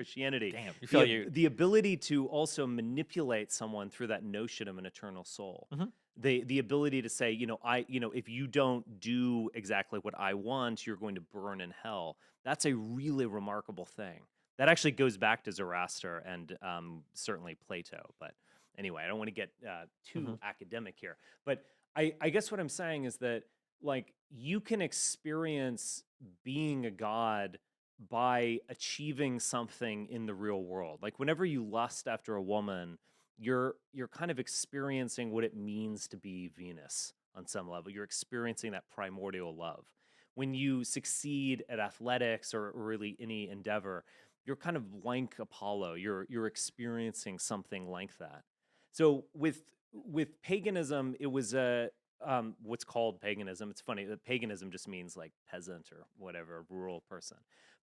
Christianity. Damn, you feel you. The ability to also manipulate someone through that notion of an eternal soul. Mhm. The ability to say, if you don't do exactly what I want, you're going to burn in hell. That's a really remarkable thing. That actually goes back to Zoroaster and certainly Plato. But anyway, I don't want to get too Mhm. academic here. But I guess what I'm saying is that, like, you can experience being a god by achieving something in the real world. Like, whenever you lust after a woman, you're kind of experiencing what it means to be Venus on some level. You're experiencing that primordial love. When you succeed at athletics or really any endeavor, you're kind of like Apollo. You're experiencing something like that. So with paganism, it was a what's called paganism. It's funny that paganism just means like peasant or whatever, rural person.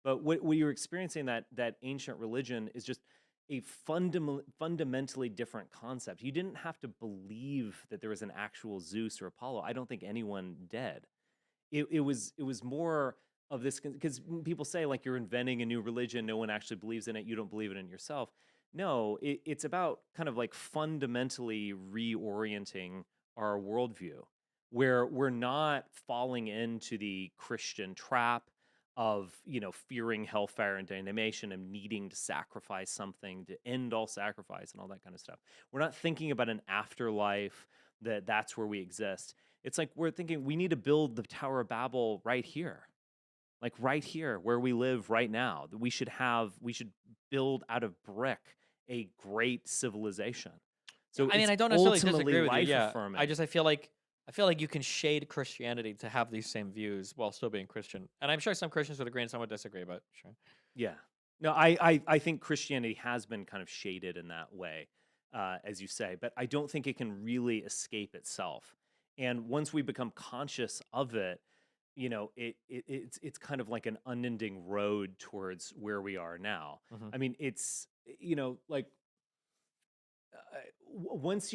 But what you're experiencing, that ancient religion, is just a fundamentally different concept. You didn't have to believe that there was an actual Zeus or Apollo. I don't think anyone did. It was more of this, because people say, like, you're inventing a new religion, no one actually believes in it, you don't believe it in yourself. No, it's about kind of like fundamentally reorienting our worldview, where we're not falling into the Christian trap of, fearing hellfire and damnation and needing to sacrifice something to end all sacrifice and all that kind of stuff. We're not thinking about an afterlife, that's where we exist. It's like we're thinking we need to build the Tower of Babel right here, like right here where we live right now. That we should build out of brick a great civilization. Yeah, So I mean, it's I don't necessarily ultimately disagree with you. life Yeah, affirming. I feel like you can shade Christianity to have these same views while still being Christian. And I'm sure some Christians would agree and some would disagree, but sure. Yeah. No, I think Christianity has been kind of shaded in that way, as you say, but I don't think it can really escape itself. And once we become conscious of it, it's kind of like an unending road towards where we are now. Mhm. I mean, it's like once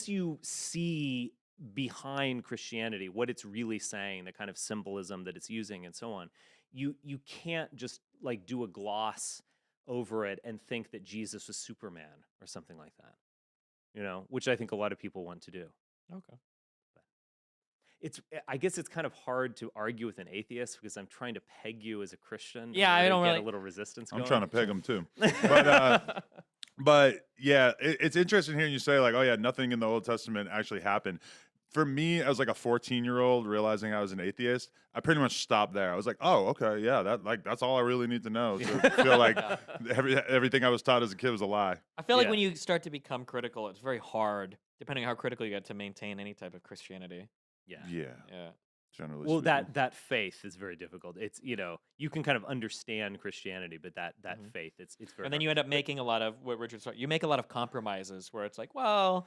you see behind Christianity what it's really saying, the kind of symbolism that it's using, and so on, you can't just like do a gloss over it and think that Jesus was Superman or something like that. Which I think a lot of people want to do. Okay. I guess it's kind of hard to argue with an atheist because I'm trying to peg you as a Christian Yeah, in I order to don't get really. a little resistance I'm going. trying to peg him too. But yeah, it's interesting hearing you say, like, oh yeah, nothing in the Old Testament actually happened. For me, as like a 14-year-old realizing I was an atheist, I pretty much stopped there. I was like, oh, okay, yeah, that's all I really need to know to feel like Yeah. everything I was taught as a kid was a lie. I feel like Yeah. when you start to become critical, it's very hard, depending on how critical you get, to maintain any type of Christianity. Yeah. Yeah, Yeah. generally Well, speaking. that faith is very difficult. It's you can kind of understand Christianity, but that Mhm. faith, it's very And then hard. you end up making a lot of what Richard said. You make a lot of compromises where it's like, well,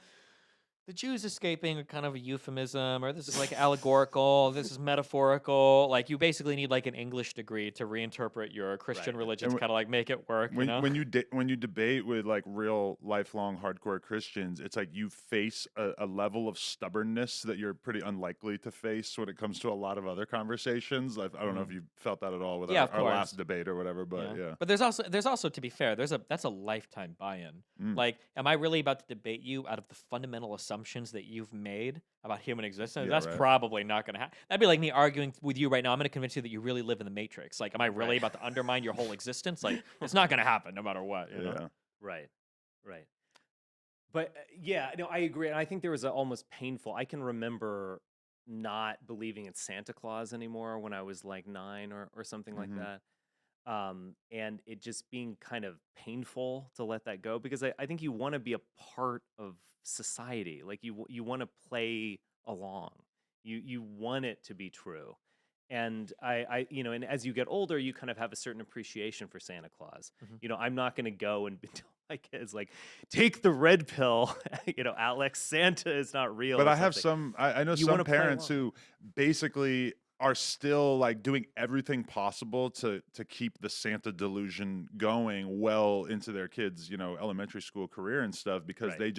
the Jews escaping are kind of a euphemism, or this is like allegorical, this is metaphorical. Like you basically need like an English degree to reinterpret your Christian Right. religion And to w- kind of like make it work. You when know? when you when you debate with like real lifelong hardcore Christians, it's like you face a level of stubbornness that you're pretty unlikely to face when it comes to a lot of other conversations. I don't know if you felt that at all with Yeah, of our course. last debate or whatever, but yeah. But there's also to be fair, that's a lifetime buy-in. Mm. Like, am I really about to debate you out of the fundamental assumptions that you've made about human existence? Yeah, That's right. probably not going to happen. That'd be like me arguing with you right now. I'm going to convince you that you really live in the Matrix. Like, am I really Right. about to undermine your whole existence? Like, it's not going to happen no matter what. You know? Yeah. Right. But yeah, no, I agree, and I think there was a almost painful. I can remember not believing in Santa Claus anymore when I was like 9 or something like Mhm. that. And it just being kind of painful to let that go, because I think you want to be a part of society. Like you want to play along. You want it to be true. And and as you get older, you kind of have a certain appreciation for Santa Claus. Mhm. I'm not going to go and tell my kids, like, take the red pill. Alex, Santa is not real. But or I have something. some, I know You wanna some play parents along. who basically are still like doing everything possible to keep the Santa delusion going well into their kids, elementary school career and stuff, because Right.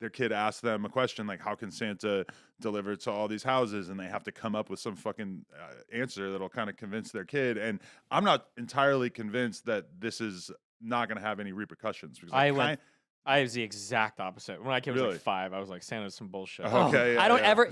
their kid asks them a question like, how can Santa deliver to all these houses? And they have to come up with some fucking answer that'll kind of convince their kid. And I'm not entirely convinced that this is not going to have any repercussions, because I was the exact opposite. When my kid was Really? like 5, I was like, Santa's some bullshit. Okay, I don't yeah. ever.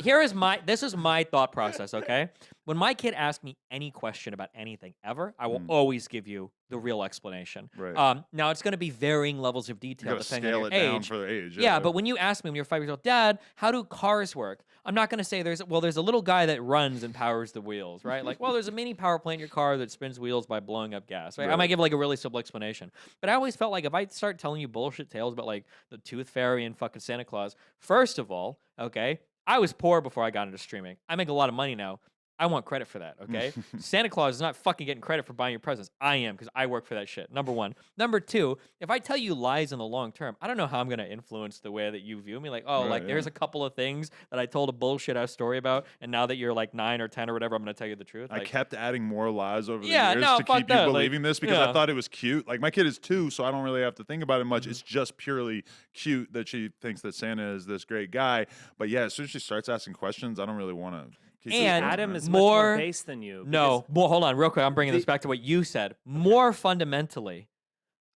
This is my thought process. Okay, when my kid asks me any question about anything ever, I will always give you the real explanation. Right. Now it's going to be varying levels of You detail got to depending on scale your it down age. for their age. Yeah, but when you ask me when you're 5 years old, Dad, how do cars work? I'm not going to say there's a little guy that runs and powers the wheels, right? Like, well, there's a mini power plant in your car that spins wheels by blowing up gas, right? I might Right. give like a really simple explanation. But I always felt like if I start telling you bullshit tales about like the Tooth Fairy and fucking Santa Claus, first of all, okay, I was poor before I got into streaming. I make a lot of money now. I want credit for that, okay? Santa Claus is not fucking getting credit for buying your presents. I am, because I work for that shit. Number one. Number two, if I tell you lies in the long term, I don't know how I'm going to influence the way that you view me. Like, oh, Right, there's a couple of things that I told a bullshit ass story about, and now that you're like 9 or 10 or whatever, I'm going to tell you the truth. I Like, kept adding more lies over the Yeah, years no, to fuck keep you that, like, believing this, because yeah. I thought it was cute. Like, my kid is 2, so I don't really have to think about it much. Mhm. It's just purely cute that she thinks that Santa is this great guy. But yeah, as soon as she starts asking questions, I don't really want to keep And Adam is more- much more base than you. No, more, hold on, real quick. I'm bringing this the- back to what you said. More fundamentally,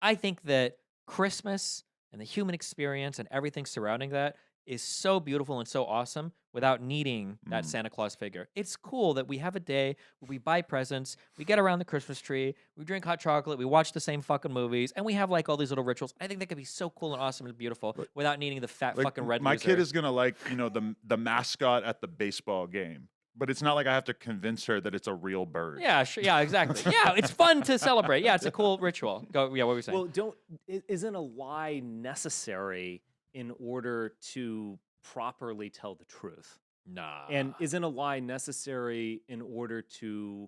I think that Christmas and the human experience and everything surrounding that is so beautiful and so awesome without needing that Santa Claus figure. It's cool that we have a day where we buy presents, we get around the Christmas tree, we drink hot chocolate, we watch the same fucking movies, and we have like all these little rituals. I think that could be so cool and awesome and beautiful without needing the fat Like, fucking red my loser. kid is gonna like the mascot at the baseball game, but it's not like I have to convince her that it's a real bird. Yeah, sure. Yeah, exactly. Yeah, it's fun to celebrate. Yeah, it's a cool ritual. Go. Yeah, what were you saying? Well, isn't a lie necessary in order to properly tell the truth? Nah. And isn't a lie necessary in order to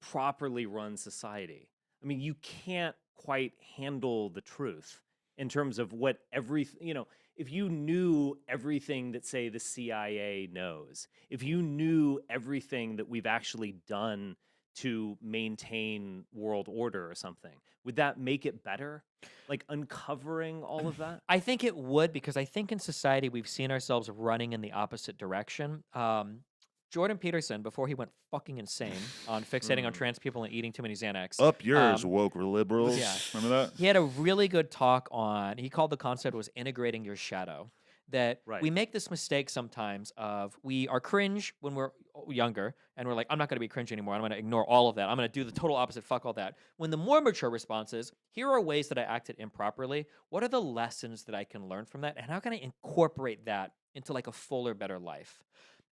properly run society? I mean, you can't quite handle the truth in terms of what if you knew everything that, say, the CIA knows, if you knew everything that we've actually done to maintain world order or something, would that make it better? Like uncovering all of that? I think it would, because I think in society we've seen ourselves running in the opposite direction. Jordan Peterson, before he went fucking insane on fixating on trans people and eating too many Xanax, Up yours, woke liberals. yeah. Remember that? he had a really good talk on, he called the concept was integrating your shadow. That Right. we make this mistake sometimes of we are cringe when we're younger and we're like, I'm not going to be cringe anymore. I'm going to ignore all of that. I'm going to do the total opposite. Fuck all that. When the more mature response is, here are ways that I acted improperly. What are the lessons that I can learn from that? And how can I incorporate that into like a fuller, better life?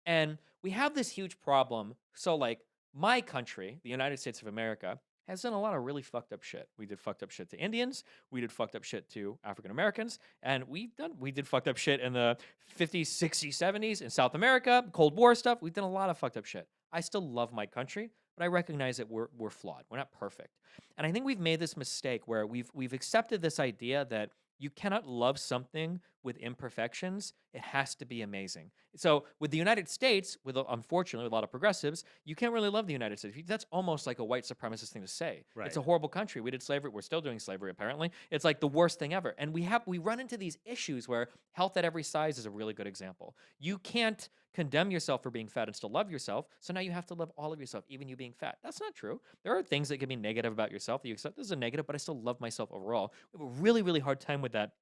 And we have this huge problem. So like my country, the United States of America, has done a lot of really fucked up shit. We did fucked up shit to Indians. We did fucked up shit to African Americans. And we did fucked up shit in the 50s, 60s, 70s in South America, Cold War stuff. We've done a lot of fucked up shit. I still love my country, but I recognize that we're flawed. We're not perfect. And I think we've made this mistake where we've accepted this idea that you cannot love something with imperfections. It has to be amazing. So with the United States, unfortunately with a lot of progressives, you can't really love the United States. That's almost like a white supremacist thing to say. Right. It's a horrible country. We did slavery. We're still doing slavery, apparently. It's like the worst thing ever. And we run into these issues where health at every size is a really good example. You can't condemn yourself for being fat and still love yourself. So now you have to love all of yourself, even you being fat. That's not true. There are things that can be negative about yourself that you accept as a negative, but I still love myself overall. We have a really, really hard time with that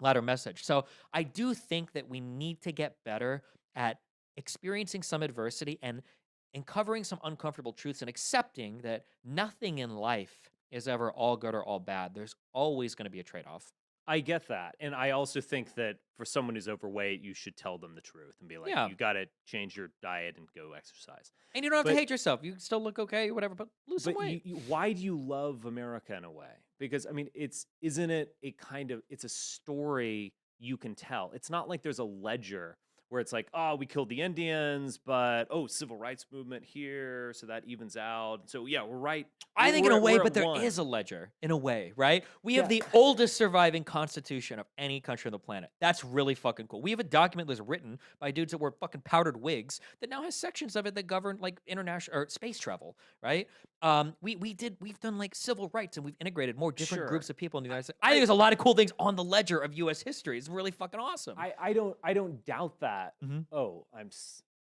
latter message. So I do think that we need to get better at experiencing some adversity and uncovering some uncomfortable truths and accepting that nothing in life is ever all good or all bad. There's always going to be a trade-off. I get that. And I also think that for someone who's overweight, you should tell them the truth and be like, Yeah. you got to change your diet and go exercise. And you don't have to But- hate yourself. You can still look okay, whatever, but lose some But weight. why do you love America in a way? Because I mean, isn't it a kind of, it's a story you can tell. It's not like there's a ledger where it's like, oh, we killed the Indians, but oh, civil rights movement here, so that evens out. So yeah, we're right. I think in a way, we're but at there one. is a ledger in a way, right? We have Yeah. the oldest surviving constitution of any country on the planet. That's really fucking cool. We have a document that was written by dudes that wore fucking powdered wigs that now has sections of it that govern like international or space travel, right? We've done like civil rights and we've integrated more different Sure. groups of people in the United States. I think there's a lot of cool things on the ledger of U.S. history. It's really fucking awesome. I don't doubt that. Mhm. Oh,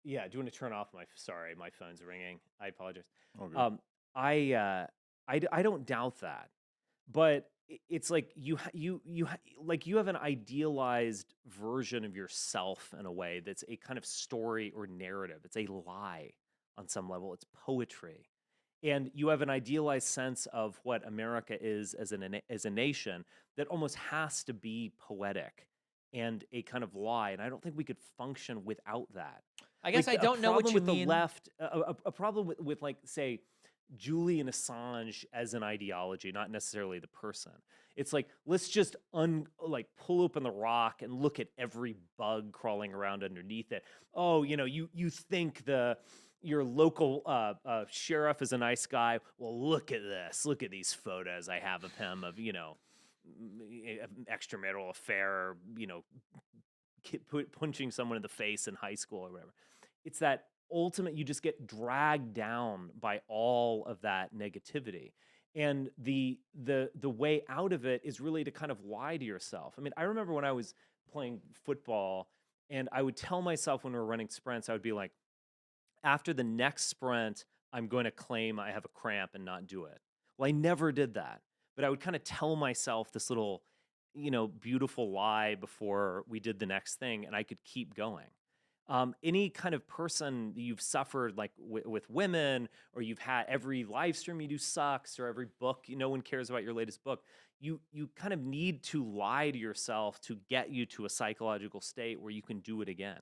yeah. Do you want to turn off my? Sorry, my phone's ringing. I apologize. All good. I don't doubt that, but it's like like you have an idealized version of yourself in a way that's a kind of story or narrative. It's a lie on some level. It's poetry, and you have an idealized sense of what America is as a nation that almost has to be poetic and a kind of lie. And I don't think we could function without that. I guess I Like, don't know what problem you with mean. the left, a problem with like say Julian Assange as an ideology, not necessarily the person. It's like let's just like pull open the rock and look at every bug crawling around underneath it. Oh, you think your local sheriff is a nice guy. Well, look at this. Look at these photos I have of him of extramarital affair, or, punching someone in the face in high school or whatever. It's that ultimate, you just get dragged down by all of that negativity. And the way out of it is really to kind of lie to yourself. I mean, I remember when I was playing football and I would tell myself when we were running sprints, I would be like, after the next sprint, I'm going to claim I have a cramp and not do it. Well, I never did that, but I would kind of tell myself this little, beautiful lie before we did the next thing, and I could keep going. Any kind of person that you've suffered like with women, or you've had every live stream you do sucks, or every book, no one cares about your latest book. You kind of need to lie to yourself to get you to a psychological state where you can do it again.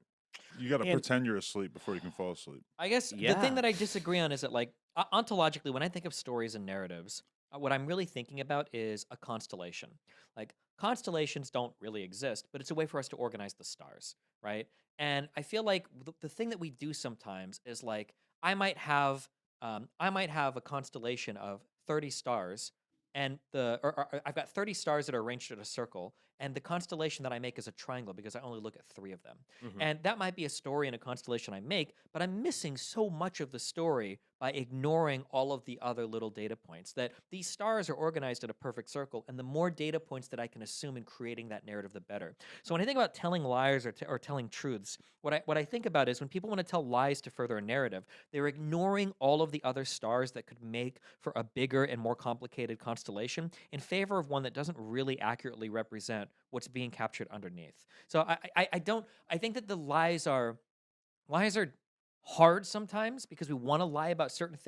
You got to And pretend you're asleep before you can fall asleep. I guess the thing yeah, that I disagree on is that, like, ontologically, when I think of stories and narratives, what I'm really thinking about is a constellation. Like, constellations don't really exist, but it's a way for us to organize the stars, right? And I feel like the thing that we do sometimes is like, I might have a constellation of 30 stars, and or I've got 30 stars that are arranged in a circle, and the constellation that I make is a triangle because I only look at 3 of them. mhm. And that might be a story and a constellation I make, but I'm missing so much of the story by ignoring all of the other little data points. That these stars are organized in a perfect circle, and the more data points that I can assume in creating that narrative, the better. So when I think about telling lies or telling truths, what I think about is when people want to tell lies to further a narrative, they're ignoring all of the other stars that could make for a bigger and more complicated constellation in favor of one that doesn't really accurately represent what's being captured underneath. So I think that the lies are hard sometimes because we want to lie about certain things.